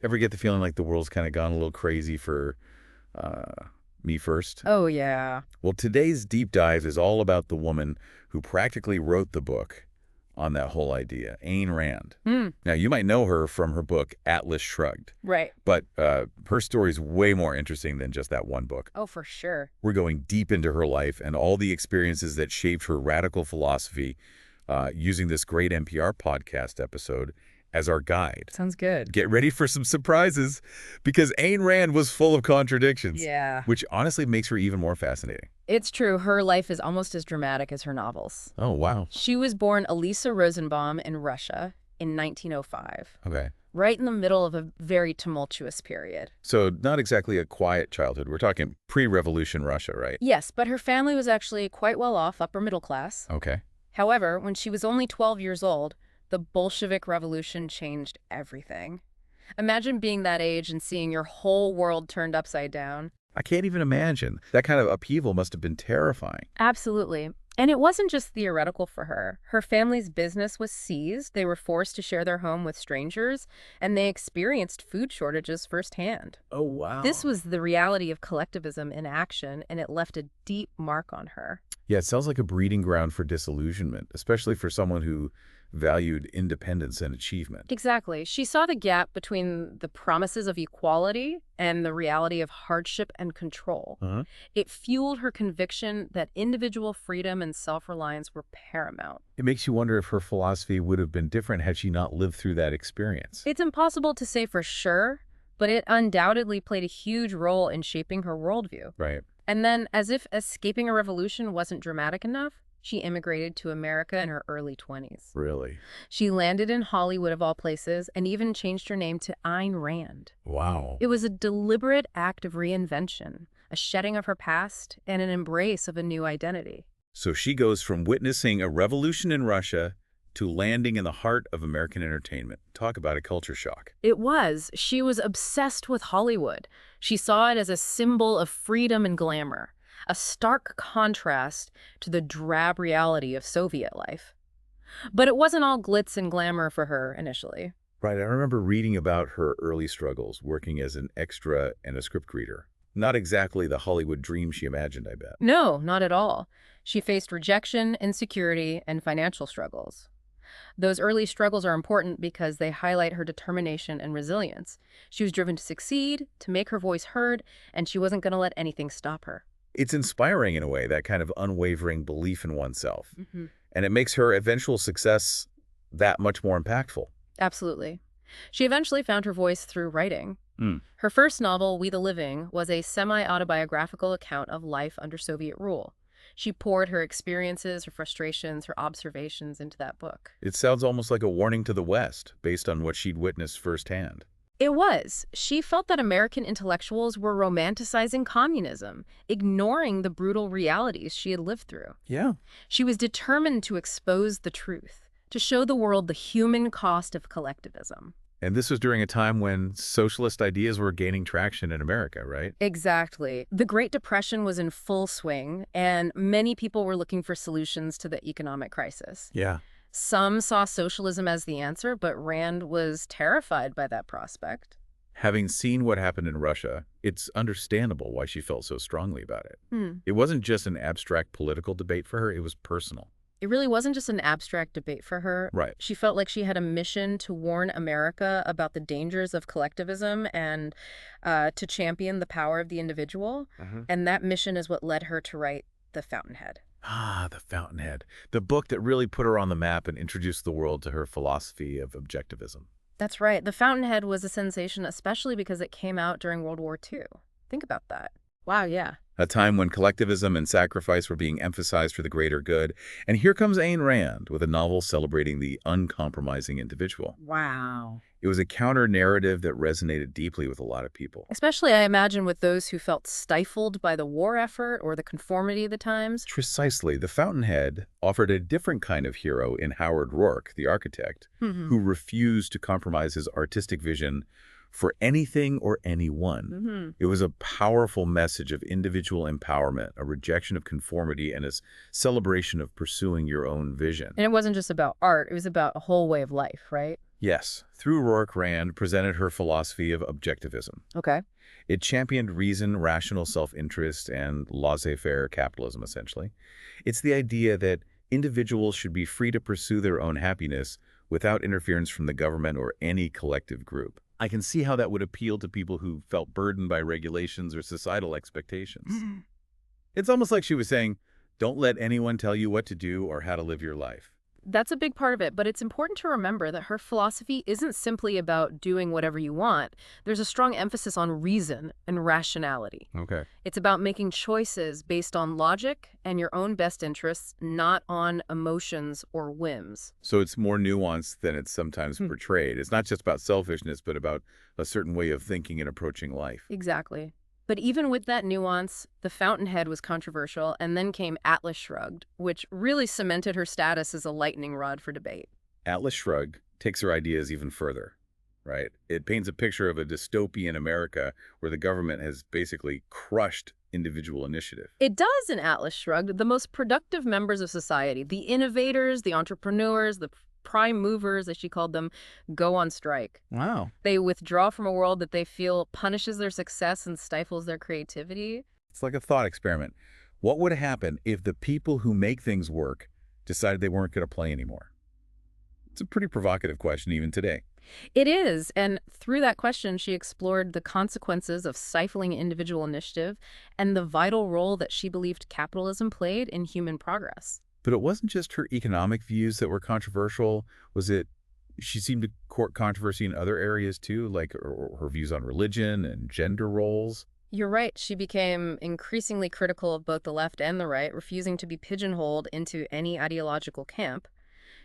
Ever get the feeling like the world's kind of gone a little crazy for me first? Oh, yeah. Well, today's deep dive is all about the woman who practically wrote the book on that whole idea, Ayn Rand. Hmm. Now, you might know her from her book, Atlas Shrugged, Right. but her story is way more interesting than just that one book. Oh, for sure. We're going deep into her life and all the experiences that shaped her radical philosophy using this great NPR podcast episode as our guide. Sounds good. Get ready for some surprises because Ayn Rand was full of contradictions, Yeah. which honestly makes her even more fascinating. It's true. Her life is almost as dramatic as her novels. Oh, wow. She was born Elisa Rosenbaum in Russia in 1905, Okay. right in the middle of a very tumultuous period. So not exactly a quiet childhood. We're talking pre-revolution Russia, right? Yes, but her family was actually quite well off, upper middle class. Okay. However, when she was only 12 years old, the Bolshevik Revolution changed everything. Imagine being that age and seeing your whole world turned upside down. I can't even imagine. That kind of upheaval must have been terrifying. Absolutely. And it wasn't just theoretical for her. Her family's business was seized, they were forced to share their home with strangers, and they experienced food shortages firsthand. Oh, wow. This was the reality of collectivism in action, and it left a deep mark on her. Yeah, it sounds like a breeding ground for disillusionment, especially for someone who valued independence and achievement. Exactly. She saw the gap between the promises of equality and the reality of hardship and control. Uh-huh. It fueled her conviction that individual freedom and self-reliance were paramount. It makes you wonder if her philosophy would have been different had she not lived through that experience. It's impossible to say for sure, but it undoubtedly played a huge role in shaping her worldview. Right. And then, as if escaping a revolution wasn't dramatic enough, she immigrated to America in her early 20s. Really? She landed in Hollywood, of all places, and even changed her name to Ayn Rand. Wow. It was a deliberate act of reinvention, a shedding of her past, and an embrace of a new identity. So she goes from witnessing a revolution in Russia to landing in the heart of American entertainment. Talk about a culture shock. It was. She was obsessed with Hollywood. She saw it as a symbol of freedom and glamour, a stark contrast to the drab reality of Soviet life. But it wasn't all glitz and glamour for her initially. Right, I remember reading about her early struggles working as an extra and a script reader. Not exactly the Hollywood dream she imagined, I bet. No, not at all. She faced rejection, insecurity, and financial struggles. Those early struggles are important because they highlight her determination and resilience. She was driven to succeed, to make her voice heard, and she wasn't going to let anything stop her. It's inspiring in a way, that kind of unwavering belief in oneself. Mm-hmm. And it makes her eventual success that much more impactful. Absolutely. She eventually found her voice through writing. Mm. Her first novel, We the Living, was a semi-autobiographical account of life under Soviet rule. She poured her experiences, her frustrations, her observations into that book. It sounds almost like a warning to the West, based on what she'd witnessed firsthand. It was. She felt that American intellectuals were romanticizing communism, ignoring the brutal realities she had lived through. Yeah. She was determined to expose the truth, to show the world the human cost of collectivism. And this was during a time when socialist ideas were gaining traction in America, right? Exactly. The Great Depression was in full swing, and many people were looking for solutions to the economic crisis. Yeah. Some saw socialism as the answer, but Rand was terrified by that prospect. Having seen what happened in Russia, it's understandable why she felt so strongly about it. It wasn't just an abstract political debate for her, it was personal. It really wasn't just an abstract debate for her. Right. She felt like she had a mission to warn America about the dangers of collectivism and to champion the power of the individual. And that mission is what led her to write The Fountainhead. Ah, The Fountainhead. The book that really put her on the map and introduced the world to her philosophy of objectivism. That's right. The Fountainhead was a sensation, especially because it came out during World War II. Think about that. Wow, yeah. A time when collectivism and sacrifice were being emphasized for the greater good. And here comes Ayn Rand with a novel celebrating the uncompromising individual. Wow. It was a counter-narrative that resonated deeply with a lot of people. Especially, I imagine, with those who felt stifled by the war effort or the conformity of the times. Precisely. The Fountainhead offered a different kind of hero in Howard Rourke, the architect, who refused to compromise his artistic vision for anything or anyone. It was a powerful message of individual empowerment, a rejection of conformity, and a celebration of pursuing your own vision. And it wasn't just about art. It was about a whole way of life, right? Yes, through Rourke, Rand presented her philosophy of objectivism. Okay. It championed reason, rational self-interest, and laissez-faire capitalism, essentially. It's the idea that individuals should be free to pursue their own happiness without interference from the government or any collective group. I can see how that would appeal to people who felt burdened by regulations or societal expectations. It's almost like she was saying, don't let anyone tell you what to do or how to live your life. That's a big part of it, but it's important to remember that her philosophy isn't simply about doing whatever you want. There's a strong emphasis on reason and rationality. Okay. It's about making choices based on logic and your own best interests, not on emotions or whims. So it's more nuanced than it's sometimes portrayed. It's not just about selfishness, but about a certain way of thinking and approaching life. Exactly. But even with that nuance, The Fountainhead was controversial, and then came Atlas Shrugged, which really cemented her status as a lightning rod for debate. Atlas Shrugged takes her ideas even further, right? It paints a picture of a dystopian America where the government has basically crushed individual initiative. It does in Atlas Shrugged. The most productive members of society, the innovators, the entrepreneurs, the prime movers, as she called them, go on strike. Wow. They withdraw from a world that they feel punishes their success and stifles their creativity. It's like a thought experiment. What would happen if the people who make things work decided they weren't going to play anymore? It's a pretty provocative question even today. It is, and through that question, she explored the consequences of stifling individual initiative and the vital role that she believed capitalism played in human progress. But it wasn't just her economic views that were controversial. She seemed to court controversy in other areas too, like her views on religion and gender roles. You're right. She became increasingly critical of both the left and the right, refusing to be pigeonholed into any ideological camp.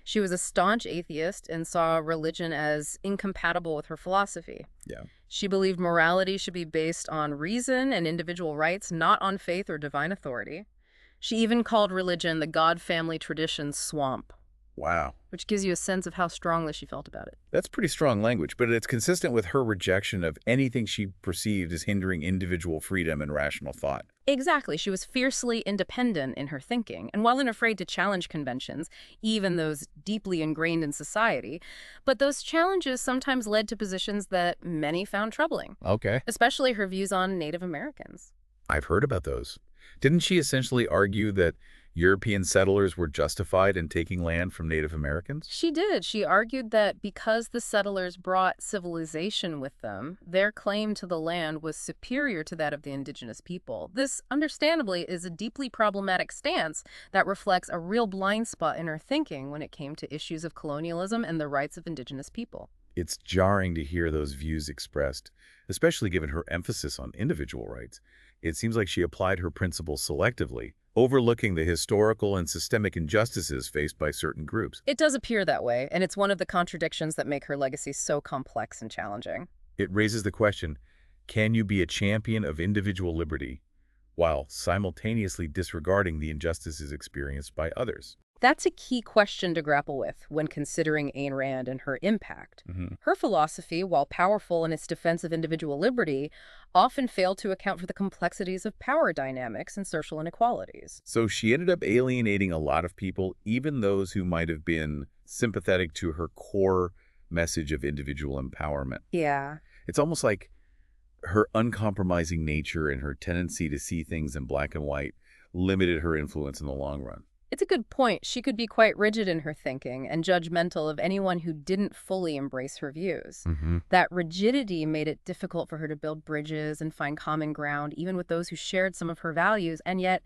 She was a staunch atheist and saw religion as incompatible with her philosophy. Yeah. She believed morality should be based on reason and individual rights, not on faith or divine authority. She even called religion the God family tradition swamp. Wow. Which gives you a sense of how strongly she felt about it. That's pretty strong language, but it's consistent with her rejection of anything she perceived as hindering individual freedom and rational thought. Exactly. She was fiercely independent in her thinking, and wasn't afraid to challenge conventions, even those deeply ingrained in society. But those challenges sometimes led to positions that many found troubling. Okay. Especially her views on Native Americans. I've heard about those. Didn't she essentially argue that European settlers were justified in taking land from Native Americans? She did. She argued that because the settlers brought civilization with them, their claim to the land was superior to that of the indigenous people. This, understandably, is a deeply problematic stance that reflects a real blind spot in her thinking when it came to issues of colonialism and the rights of indigenous people. It's jarring to hear those views expressed, especially given her emphasis on individual rights. It seems like she applied her principles selectively, overlooking the historical and systemic injustices faced by certain groups. It does appear that way, and it's one of the contradictions that make her legacy so complex and challenging. It raises the question, can you be a champion of individual liberty while simultaneously disregarding the injustices experienced by others? That's a key question to grapple with when considering Ayn Rand and her impact. Her philosophy, while powerful in its defense of individual liberty, often failed to account for the complexities of power dynamics and social inequalities. So she ended up alienating a lot of people, even those who might have been sympathetic to her core message of individual empowerment. Yeah. It's almost like her uncompromising nature and her tendency to see things in black and white limited her influence in the long run. It's a good point. She could be quite rigid in her thinking and judgmental of anyone who didn't fully embrace her views. That rigidity made it difficult for her to build bridges and find common ground, even with those who shared some of her values. And yet,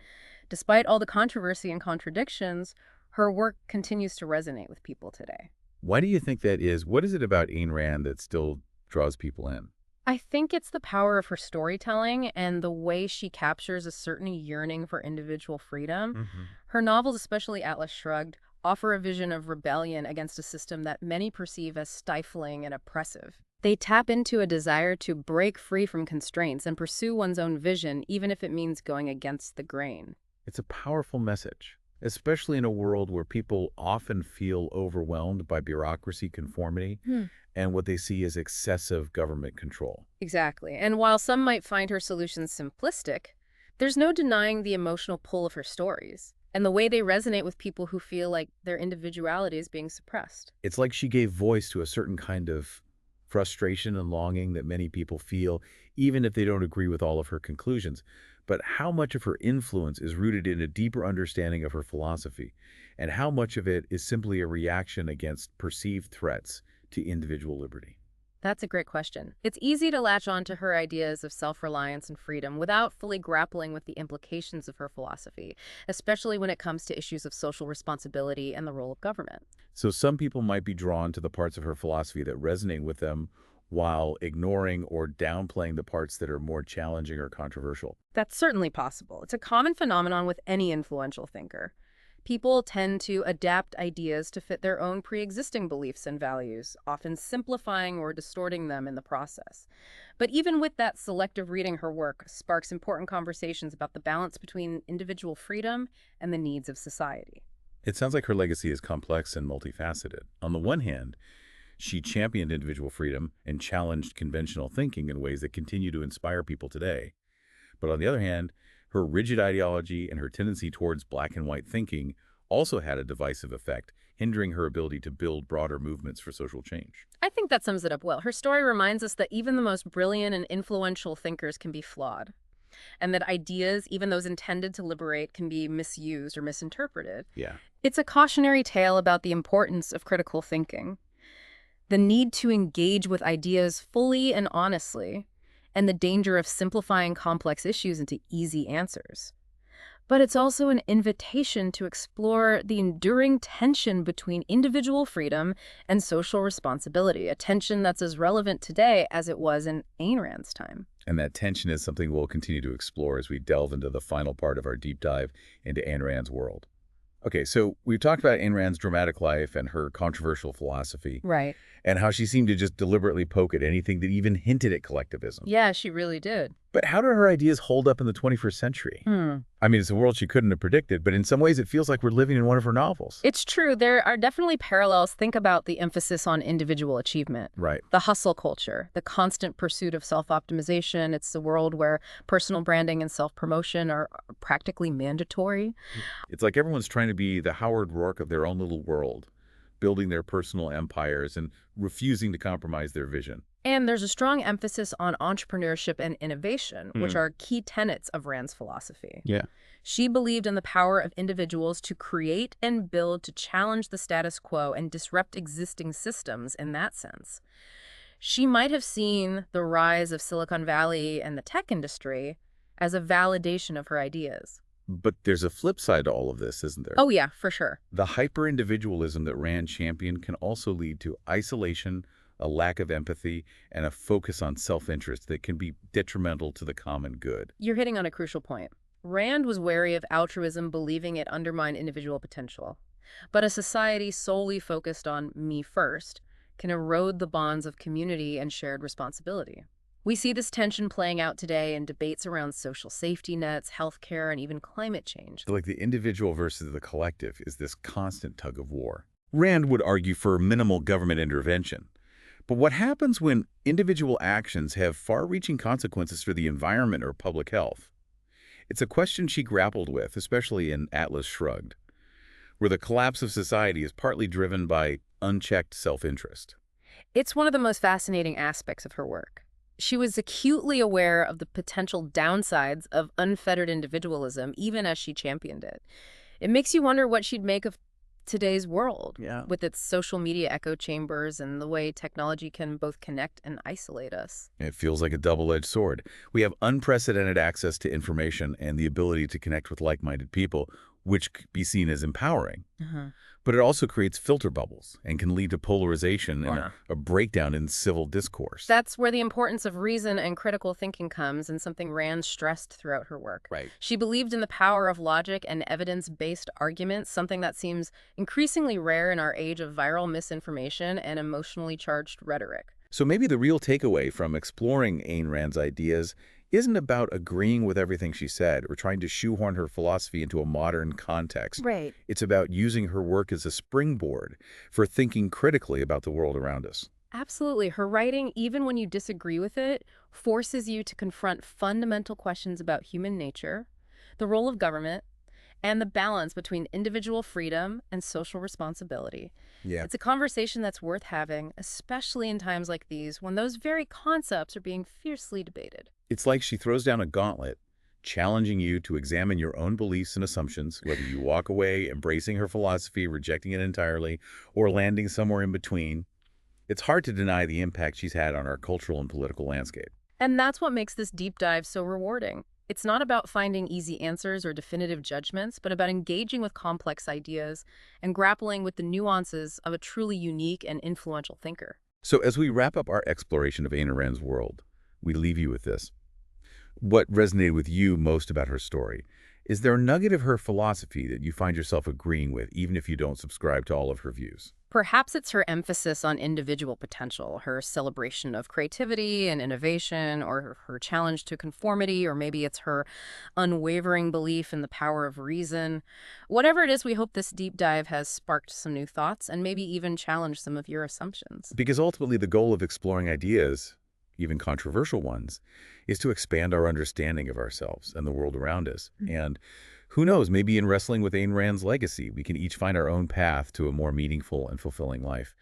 despite all the controversy and contradictions, her work continues to resonate with people today. Why do you think that is? What is it about Ayn Rand that still draws people in? I think it's the power of her storytelling and the way she captures a certain yearning for individual freedom. Her novels, especially Atlas Shrugged, offer a vision of rebellion against a system that many perceive as stifling and oppressive. They tap into a desire to break free from constraints and pursue one's own vision, even if it means going against the grain. It's a powerful message, especially in a world where people often feel overwhelmed by bureaucracy conformity and what they see as excessive government control. Exactly. And while some might find her solutions simplistic, there's no denying the emotional pull of her stories. and the way they resonate with people who feel like their individuality is being suppressed. It's like she gave voice to a certain kind of frustration and longing that many people feel, even if they don't agree with all of her conclusions. But how much of her influence is rooted in a deeper understanding of her philosophy, and how much of it is simply a reaction against perceived threats to individual liberty? That's a great question. It's easy to latch on to her ideas of self-reliance and freedom without fully grappling with the implications of her philosophy, especially when it comes to issues of social responsibility and the role of government. So some people might be drawn to the parts of her philosophy that resonate with them while ignoring or downplaying the parts that are more challenging or controversial. That's certainly possible. It's a common phenomenon with any influential thinker. People tend to adapt ideas to fit their own pre-existing beliefs and values, often simplifying or distorting them in the process. But even with that, selective reading her work sparks important conversations about the balance between individual freedom and the needs of society. It sounds like her legacy is complex and multifaceted. On the one hand, she championed individual freedom and challenged conventional thinking in ways that continue to inspire people today. But on the other hand, her rigid ideology and her tendency towards black and white thinking also had a divisive effect, hindering her ability to build broader movements for social change. I think that sums it up well. Her story reminds us that even the most brilliant and influential thinkers can be flawed, and that ideas, even those intended to liberate, can be misused or misinterpreted. Yeah. It's a cautionary tale about the importance of critical thinking, the need to engage with ideas fully and honestly, and the danger of simplifying complex issues into easy answers. But it's also an invitation to explore the enduring tension between individual freedom and social responsibility, a tension that's as relevant today as it was in Ayn Rand's time. And that tension is something we'll continue to explore as we delve into the final part of our deep dive into Ayn Rand's world. Okay, so we've talked about Ayn Rand's dramatic life and her controversial philosophy, Right. and how she seemed to just deliberately poke at anything that even hinted at collectivism. Yeah, she really did. But how do her ideas hold up in the 21st century? I mean, it's a world she couldn't have predicted, but in some ways it feels like we're living in one of her novels. It's true. There are definitely parallels. Think about the emphasis on individual achievement. Right. The hustle culture, the constant pursuit of self-optimization. It's a world where personal branding and self-promotion are practically mandatory. It's like everyone's trying to be the Howard Rourke of their own little world, building their personal empires and refusing to compromise their vision. And there's a strong emphasis on entrepreneurship and innovation, which are key tenets of Rand's philosophy. Yeah. She believed in the power of individuals to create and build, to challenge the status quo and disrupt existing systems in that sense. She might have seen the rise of Silicon Valley and the tech industry as a validation of her ideas. But there's a flip side to all of this, isn't there? Oh, yeah, for sure. The hyper-individualism that Rand championed can also lead to isolation, a lack of empathy, and a focus on self-interest that can be detrimental to the common good. You're hitting on a crucial point. Rand was wary of altruism, believing it undermined individual potential. But a society solely focused on me first can erode the bonds of community and shared responsibility. We see this tension playing out today in debates around social safety nets, healthcare, and even climate change. So like the individual versus the collective is this constant tug of war. Rand would argue for minimal government intervention. But what happens when individual actions have far-reaching consequences for the environment or public health? It's a question she grappled with, especially in Atlas Shrugged, where the collapse of society is partly driven by unchecked self-interest. It's one of the most fascinating aspects of her work. She was acutely aware of the potential downsides of unfettered individualism, even as she championed it. It makes you wonder what she'd make of today's world, with its social media echo chambers and the way technology can both connect and isolate us. It feels like a double-edged sword. We have unprecedented access to information and the ability to connect with like-minded people, which could be seen as empowering. But it also creates filter bubbles and can lead to polarization and a breakdown in civil discourse. That's where the importance of reason and critical thinking comes, and something Rand stressed throughout her work. Right. She believed in the power of logic and evidence-based arguments, something that seems increasingly rare in our age of viral misinformation and emotionally charged rhetoric. So maybe the real takeaway from exploring Ayn Rand's ideas isn't about agreeing with everything she said or trying to shoehorn her philosophy into a modern context. Right. It's about using her work as a springboard for thinking critically about the world around us. Absolutely. Her writing, even when you disagree with it, forces you to confront fundamental questions about human nature, the role of government, and the balance between individual freedom and social responsibility. Yeah. It's a conversation that's worth having, especially in times like these when those very concepts are being fiercely debated. It's like she throws down a gauntlet, challenging you to examine your own beliefs and assumptions, whether you walk away embracing her philosophy, rejecting it entirely, or landing somewhere in between. It's hard to deny the impact she's had on our cultural and political landscape. And that's what makes this deep dive so rewarding. It's not about finding easy answers or definitive judgments, but about engaging with complex ideas and grappling with the nuances of a truly unique and influential thinker. So as we wrap up our exploration of Ayn Rand's world, we leave you with this. What resonated with you most about her story? Is there a nugget of her philosophy that you find yourself agreeing with, even if you don't subscribe to all of her views? Perhaps it's her emphasis on individual potential, her celebration of creativity and innovation, or her challenge to conformity, or maybe it's her unwavering belief in the power of reason. Whatever it is, we hope this deep dive has sparked some new thoughts and maybe even challenged some of your assumptions. Because ultimately the goal of exploring ideas, even controversial ones, is to expand our understanding of ourselves and the world around us. And who knows, maybe in wrestling with Ayn Rand's legacy, we can each find our own path to a more meaningful and fulfilling life.